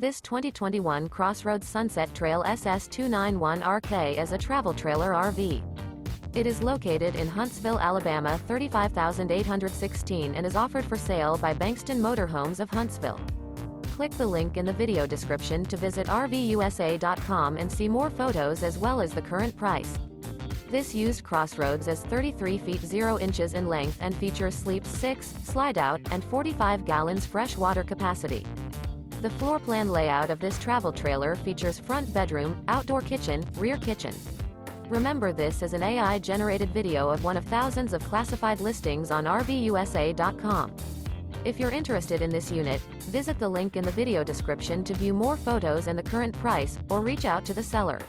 This 2021 CrossRoads Sunset Trail SS291RK is a travel trailer RV. It is located in Huntsville, Alabama 35816 and is offered for sale by Bankston Motorhomes of Huntsville. Click the link in the video description to visit RVUSA.com and see more photos as well as the current price. This used CrossRoads is 33 feet 0 inches in length and features sleeps 6, Slideout, and 45 gallons fresh water capacity. The floor plan layout of this travel trailer features front bedroom, outdoor kitchen, rear kitchen. Remember, this is an AI-generated video of one of thousands of classified listings on RVUSA.com. If you're interested in this unit, visit the link in the video description to view more photos and the current price, or reach out to the seller.